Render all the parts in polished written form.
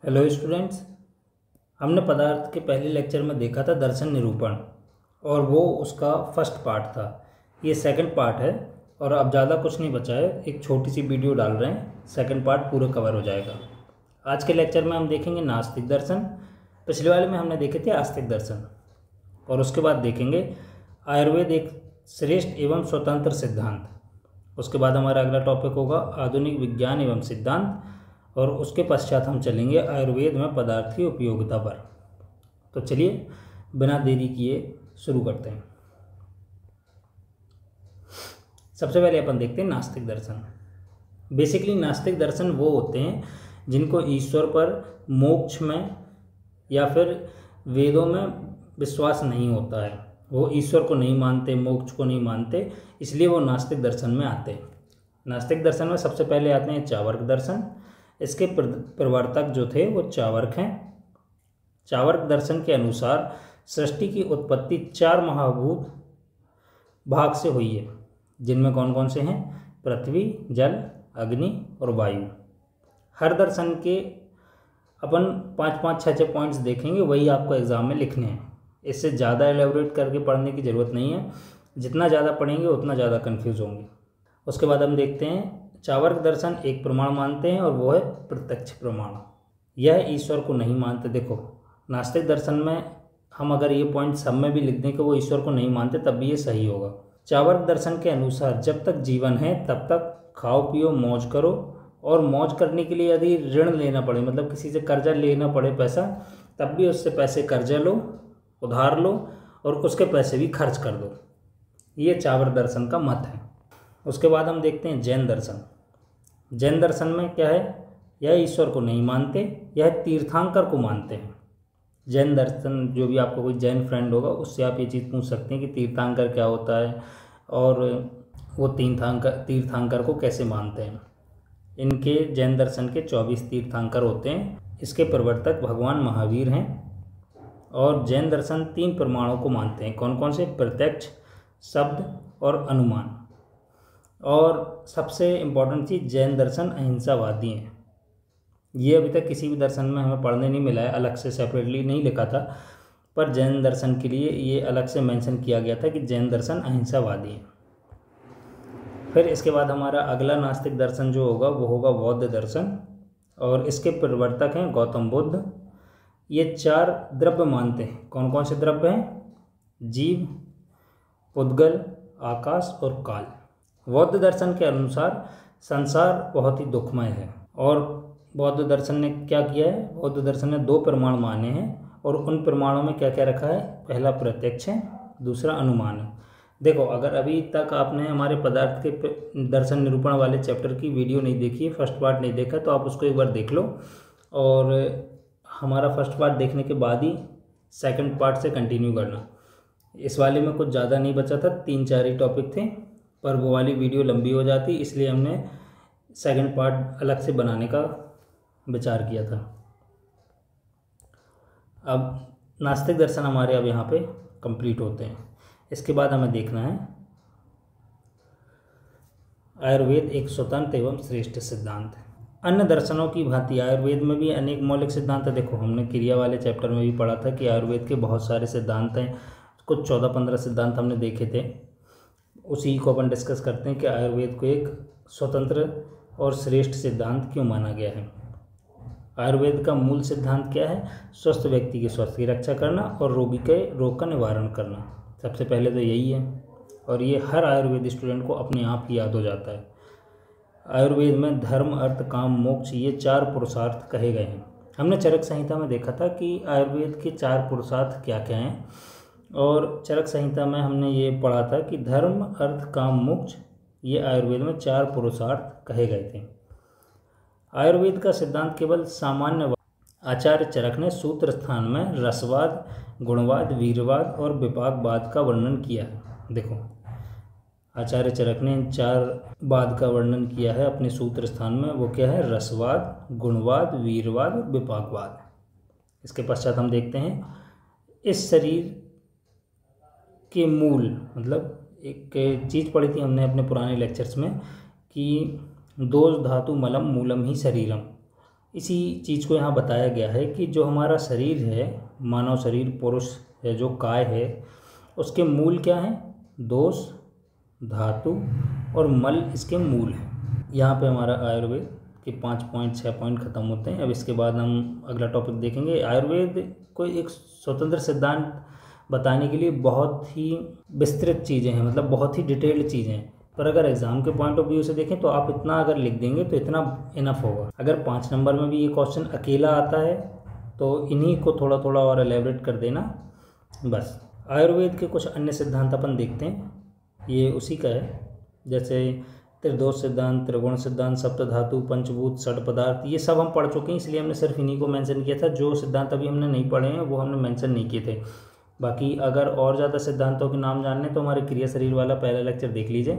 Hello students, हमने पदार्थ के पहले लेक्चर में देखा था दर्शन निरूपण और वो उसका फर्स्ट पार्ट था। ये सेकंड पार्ट है और अब ज़्यादा कुछ नहीं बचा है, एक छोटी सी वीडियो डाल रहे हैं, सेकंड पार्ट पूरा कवर हो जाएगा। आज के लेक्चर में हम देखेंगे नास्तिक दर्शन। पिछले वाले में हमने देखे थे आस्तिक दर्शन और उसके बाद देखेंगे आयुर्वेद एक श्रेष्ठ एवं स्वतंत्र सिद्धांत। उसके बाद हमारा अगला टॉपिक होगा आधुनिक विज्ञान एवं सिद्धांत और उसके पश्चात हम चलेंगे आयुर्वेद में पदार्थ की उपयोगिता पर। तो चलिए बिना देरी किए शुरू करते हैं। सबसे पहले अपन देखते हैं नास्तिक दर्शन। बेसिकली नास्तिक दर्शन वो होते हैं जिनको ईश्वर पर, मोक्ष में या फिर वेदों में विश्वास नहीं होता है। वो ईश्वर को नहीं मानते, मोक्ष को नहीं मानते, इसलिए वो नास्तिक दर्शन में आते हैं। नास्तिक दर्शन में सबसे पहले आते हैं चार्वाक दर्शन। इसके प्रवर्तक जो थे वो चार्वाक हैं। चार्वाक दर्शन के अनुसार सृष्टि की उत्पत्ति 4 महाभूत भाग से हुई है, जिनमें कौन कौन से हैं? पृथ्वी, जल, अग्नि और वायु। हर दर्शन के अपन 5-5, 6-6 पॉइंट्स देखेंगे, वही आपको एग्जाम में लिखने हैं। इससे ज़्यादा एलेबोरेट करके पढ़ने की ज़रूरत नहीं है, जितना ज़्यादा पढ़ेंगे उतना ज़्यादा कन्फ्यूज होंगे। उसके बाद हम देखते हैं चार्वाक दर्शन एक प्रमाण मानते हैं और वो है प्रत्यक्ष प्रमाण। यह ईश्वर को नहीं मानते। देखो, नास्तिक दर्शन में हम अगर ये पॉइंट सब में भी लिख दें कि वो ईश्वर को नहीं मानते, तब भी ये सही होगा। चार्वाक दर्शन के अनुसार जब तक जीवन है तब तक खाओ पियो मौज करो, और मौज करने के लिए यदि ऋण लेना पड़े, मतलब किसी से कर्जा लेना पड़े पैसा, तब भी उससे पैसे कर्जा लो, उधार लो और उसके पैसे भी खर्च कर दो। ये चार्वाक दर्शन का मत है। उसके बाद हम देखते हैं जैन दर्शन। जैन दर्शन में क्या है? यह ईश्वर को नहीं मानते, यह तीर्थंकर को मानते हैं। जैन दर्शन, जो भी आपको कोई जैन फ्रेंड होगा उससे आप ये चीज़ पूछ सकते हैं कि तीर्थंकर क्या होता है और वो तीर्थंकर को कैसे मानते हैं। इनके जैन दर्शन के 24 तीर्थंकर होते हैं। इसके प्रवर्तक भगवान महावीर हैं और जैन दर्शन 3 प्रमाणों को मानते हैं। कौन कौन से? प्रत्यक्ष, शब्द और अनुमान। और सबसे इम्पोर्टेंट चीज़, जैन दर्शन अहिंसावादी हैं। ये अभी तक किसी भी दर्शन में हमें पढ़ने नहीं मिला है, अलग से सेपरेटली नहीं लिखा था, पर जैन दर्शन के लिए ये अलग से मेंशन किया गया था कि जैन दर्शन अहिंसावादी है। फिर इसके बाद हमारा अगला नास्तिक दर्शन जो होगा वो होगा बौद्ध दर्शन और इसके प्रवर्तक हैं गौतम बुद्ध। ये 4 द्रव्य मानते हैं। कौन कौन से द्रव्य हैं? जीव, पुद्गल, आकाश और काल। बौद्ध दर्शन के अनुसार संसार बहुत ही दुखमय है और बौद्ध दर्शन ने क्या किया है? बौद्ध दर्शन ने 2 प्रमाण माने हैं और उन प्रमाणों में क्या क्या रखा है? पहला प्रत्यक्ष है, दूसरा अनुमान है। देखो, अगर अभी तक आपने हमारे पदार्थ के दर्शन निरूपण वाले चैप्टर की वीडियो नहीं देखी है, फर्स्ट पार्ट नहीं देखा, तो आप उसको एक बार देख लो और हमारा फर्स्ट पार्ट देखने के बाद ही सेकंड पार्ट से कंटिन्यू करना। इस वाले में कुछ ज़्यादा नहीं बचा था, 3-4 ही टॉपिक थे, पर वो वाली वीडियो लंबी हो जाती, इसलिए हमने सेकंड पार्ट अलग से बनाने का विचार किया था। अब नास्तिक दर्शन हमारे अब यहाँ पे कंप्लीट होते हैं। इसके बाद हमें देखना है आयुर्वेद एक स्वतंत्र एवं श्रेष्ठ सिद्धांत है। अन्य दर्शनों की भांति आयुर्वेद में भी अनेक मौलिक सिद्धांत है। देखो, हमने क्रिया वाले चैप्टर में भी पढ़ा था कि आयुर्वेद के बहुत सारे सिद्धांत हैं, कुछ 14-15 सिद्धांत हमने देखे थे। उसी को अपन डिस्कस करते हैं कि आयुर्वेद को एक स्वतंत्र और श्रेष्ठ सिद्धांत क्यों माना गया है। आयुर्वेद का मूल सिद्धांत क्या है? स्वस्थ व्यक्ति के स्वास्थ्य की रक्षा करना और रोगी के रोग का निवारण करना। सबसे पहले तो यही है और ये हर आयुर्वेद स्टूडेंट को अपने आप ही याद हो जाता है। आयुर्वेद में धर्म, अर्थ, काम, मोक्ष, ये 4 पुरुषार्थ कहे गए हैं। हमने चरक संहिता में देखा था कि आयुर्वेद के 4 पुरुषार्थ क्या क्या हैं और चरक संहिता में हमने ये पढ़ा था कि धर्म, अर्थ, काम, मोक्ष, ये आयुर्वेद में 4 पुरुषार्थ कहे गए थे। आयुर्वेद का सिद्धांत केवल सामान्य आचार्य चरक ने सूत्र स्थान में रसवाद, गुणवाद, वीरवाद और विपाकवाद का वर्णन किया है। देखो, आचार्य चरक ने 4 वाद का वर्णन किया है अपने सूत्र स्थान में। वो क्या है? रसवाद, गुणवाद, वीरवाद और विपाकवाद। इसके पश्चात हम देखते हैं इस शरीर के मूल, मतलब एक चीज़ पढ़ी थी हमने अपने पुराने लेक्चर्स में कि दोष धातु मलम मूलम ही शरीरम, इसी चीज़ को यहाँ बताया गया है कि जो हमारा शरीर है, मानव शरीर, पुरुष है, जो काय है, उसके मूल क्या हैं? दोष, धातु और मल इसके मूल हैं। यहाँ पे हमारा आयुर्वेद के 5 पॉइंट 6 पॉइंट ख़त्म होते हैं। अब इसके बाद हम अगला टॉपिक देखेंगे। आयुर्वेद को एक स्वतंत्र सिद्धांत बताने के लिए बहुत ही विस्तृत चीज़ें हैं, मतलब बहुत ही डिटेल्ड चीज़ें हैं, पर अगर एग्जाम के पॉइंट ऑफ व्यू से देखें तो आप इतना अगर लिख देंगे तो इतना इनफ होगा। अगर 5 नंबर में भी ये क्वेश्चन अकेला आता है तो इन्हीं को थोड़ा थोड़ा और एलेबरेट कर देना बस। आयुर्वेद के कुछ अन्य सिद्धांत अपन देखते हैं, ये उसी का है, जैसे त्रिदोष सिद्धांत, त्रिगुण सिद्धांत, सप्तधातु, पंचभूत, षड पदार्थ, ये सब हम पढ़ चुके हैं, इसलिए हमने सिर्फ इन्हीं को मेंशन किया था। जो सिद्धांत अभी हमने नहीं पढ़े हैं वो हमने मेंशन नहीं किए थे। बाकी अगर और ज़्यादा सिद्धांतों के नाम जानने तो हमारे क्रिया शरीर वाला पहला लेक्चर देख लीजिए,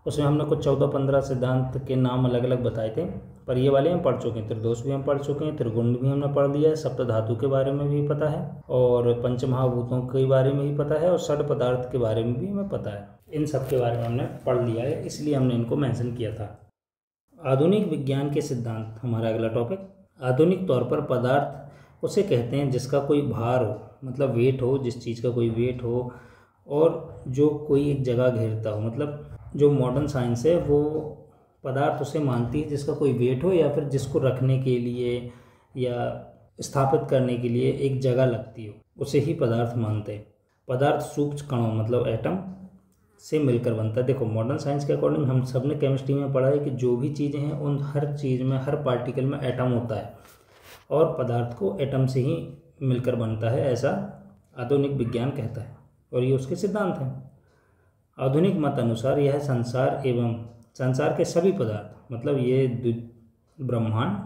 उसमें हमने कुछ 14-15 सिद्धांत के नाम अलग अलग बताए थे, पर ये वाले हम पढ़ चुके हैं। त्रिदोष भी हम पढ़ चुके हैं, त्रिगुण भी हमने पढ़ लिया है, सप्तधातु के बारे में भी पता है, और पंचमहाभूतों के बारे में भी पता है, और षड पदार्थ के बारे में भी हमें पता है। इन सब के बारे में हमने पढ़ लिया है, इसलिए हमने इनको मेंशन किया था। आधुनिक विज्ञान के सिद्धांत हमारा अगला टॉपिक। आधुनिक तौर पर पदार्थ उसे कहते हैं जिसका कोई भार हो, मतलब वेट हो, जिस चीज़ का कोई वेट हो और जो कोई एक जगह घेरता हो। मतलब जो मॉडर्न साइंस है वो पदार्थ उसे मानती है जिसका कोई वेट हो, या फिर जिसको रखने के लिए या स्थापित करने के लिए एक जगह लगती हो, उसे ही पदार्थ मानते हैं। पदार्थ सूक्ष्म कणों मतलब एटम से मिलकर बनता है। देखो मॉडर्न साइंस के अकॉर्डिंग हम सब ने केमिस्ट्री में पढ़ा है कि जो भी चीज़ें हैं उन हर चीज़ में, हर पार्टिकल में एटम होता है, और पदार्थ को एटम से ही मिलकर बनता है, ऐसा आधुनिक विज्ञान कहता है, और ये उसके सिद्धांत हैं। आधुनिक मत अनुसार यह संसार एवं संसार के सभी पदार्थ, मतलब ये ब्रह्मांड,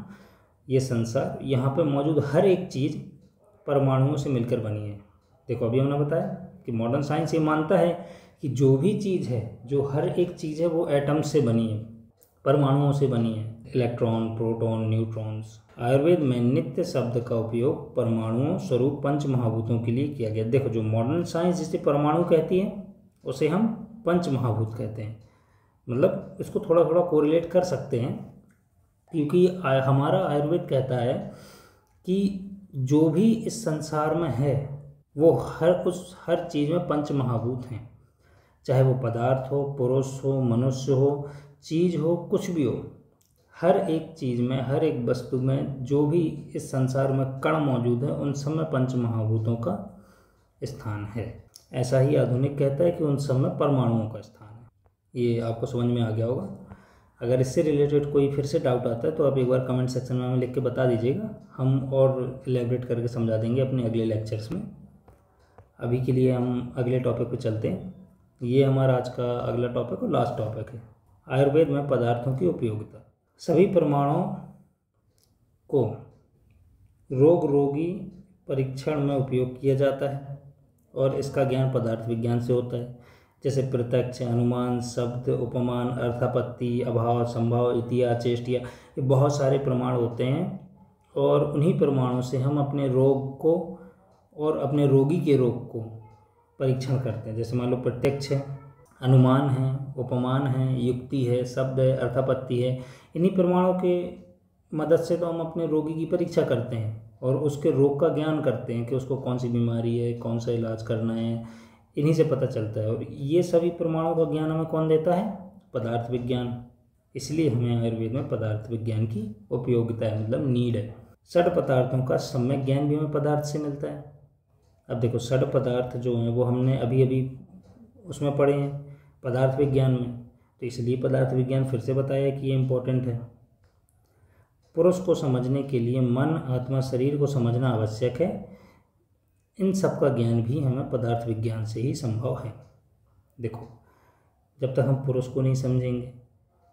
ये संसार, यहाँ पे मौजूद हर एक चीज़ परमाणुओं से मिलकर बनी है। देखो अभी हमने बताया कि मॉडर्न साइंस ये मानता है कि जो भी चीज़ है, जो हर एक चीज़ है, वो एटम से बनी है, परमाणुओं से बनी है, इलेक्ट्रॉन, प्रोटॉन, न्यूट्रॉन्स। आयुर्वेद में नित्य शब्द का उपयोग परमाणुओं स्वरूप पंच महाभूतों के लिए किया गया। देखो जो मॉडर्न साइंस जिसे परमाणु कहती है उसे हम पंच महाभूत कहते हैं। मतलब इसको थोड़ा थोड़ा कोरिलेट कर सकते हैं, क्योंकि हमारा आयुर्वेद कहता है कि जो भी इस संसार में है वो हर चीज़ में पंच महाभूत हैं, चाहे वो पदार्थ हो, पुरुष हो, मनुष्य हो, चीज़ हो, कुछ भी हो, हर एक चीज़ में, हर एक वस्तु में, जो भी इस संसार में कण मौजूद है उन सब में पंच महाभूतों का स्थान है। ऐसा ही आधुनिक कहता है कि उन सब में परमाणुओं का स्थान है। ये आपको समझ में आ गया होगा। अगर इससे रिलेटेड कोई फिर से डाउट आता है तो आप एक बार कमेंट सेक्शन में हमें लिख के बता दीजिएगा, हम और एलेबरेट करके समझा देंगे अपने अगले लेक्चर्स में। अभी के लिए हम अगले टॉपिक पे चलते हैं। ये हमारा आज का अगला टॉपिक और लास्ट टॉपिक है, आयुर्वेद में पदार्थों की उपयोगिता। सभी परमाणुओं को रोगी परीक्षण में उपयोग किया जाता है, और इसका ज्ञान पदार्थ विज्ञान से होता है, जैसे प्रत्यक्ष, अनुमान, शब्द, उपमान, अर्थापत्ति, अभाव, संभाव, इतिया, चेष्टिया, ये बहुत सारे प्रमाण होते हैं, और उन्हीं प्रमाणों से हम अपने रोग को और अपने रोगी के रोग को परीक्षण करते हैं। जैसे मान लो प्रत्यक्ष है, अनुमान है, उपमान है, युक्ति है, शब्द है, अर्थापत्ति है, इन्हीं प्रमाणों के मदद से तो हम अपने रोगी की परीक्षा करते हैं और उसके रोग का ज्ञान करते हैं कि उसको कौन सी बीमारी है, कौन सा इलाज करना है, इन्हीं से पता चलता है। और ये सभी प्रमाणों का ज्ञान हमें कौन देता है? पदार्थ विज्ञान। इसलिए हमें आयुर्वेद में पदार्थ विज्ञान की उपयोगिता है, मतलब नीड है। षड पदार्थों का सम्यक ज्ञान भी हमें पदार्थ से मिलता है। अब देखो षड पदार्थ जो हैं वो हमने अभी अभी उसमें पढ़े हैं पदार्थ विज्ञान में, तो इसलिए पदार्थ विज्ञान फिर से बताया कि ये इम्पोर्टेंट है। पुरुष को समझने के लिए मन, आत्मा, शरीर को समझना आवश्यक है। इन सब का ज्ञान भी हमें पदार्थ विज्ञान से ही संभव है। देखो जब तक हम पुरुष को नहीं समझेंगे,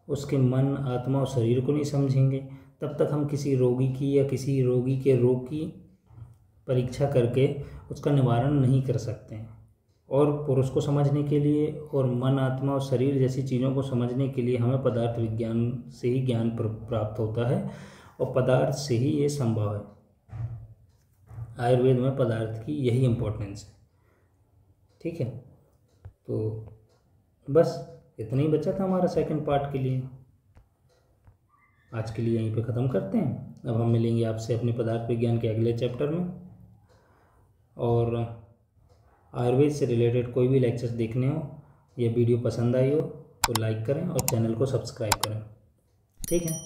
उसके मन, आत्मा और शरीर को नहीं समझेंगे, तब तक हम किसी रोगी की या किसी रोगी के रोग की परीक्षा करके उसका निवारण नहीं कर सकते हैं। और पुरुष को समझने के लिए और मन, आत्मा और शरीर जैसी चीज़ों को समझने के लिए हमें पदार्थ विज्ञान से ही ज्ञान प्राप्त होता है, और पदार्थ से ही ये संभव है। आयुर्वेद में पदार्थ की यही इम्पोर्टेंस है। ठीक है, तो बस इतना ही बचा था हमारा सेकंड पार्ट के लिए। आज के लिए यहीं पे ख़त्म करते हैं। अब हम मिलेंगे आपसे अपने पदार्थ विज्ञान के अगले चैप्टर में। और आयुर्वेद से रिलेटेड कोई भी लेक्चर्स देखने हो या वीडियो पसंद आई हो तो लाइक करें और चैनल को सब्सक्राइब करें। ठीक है।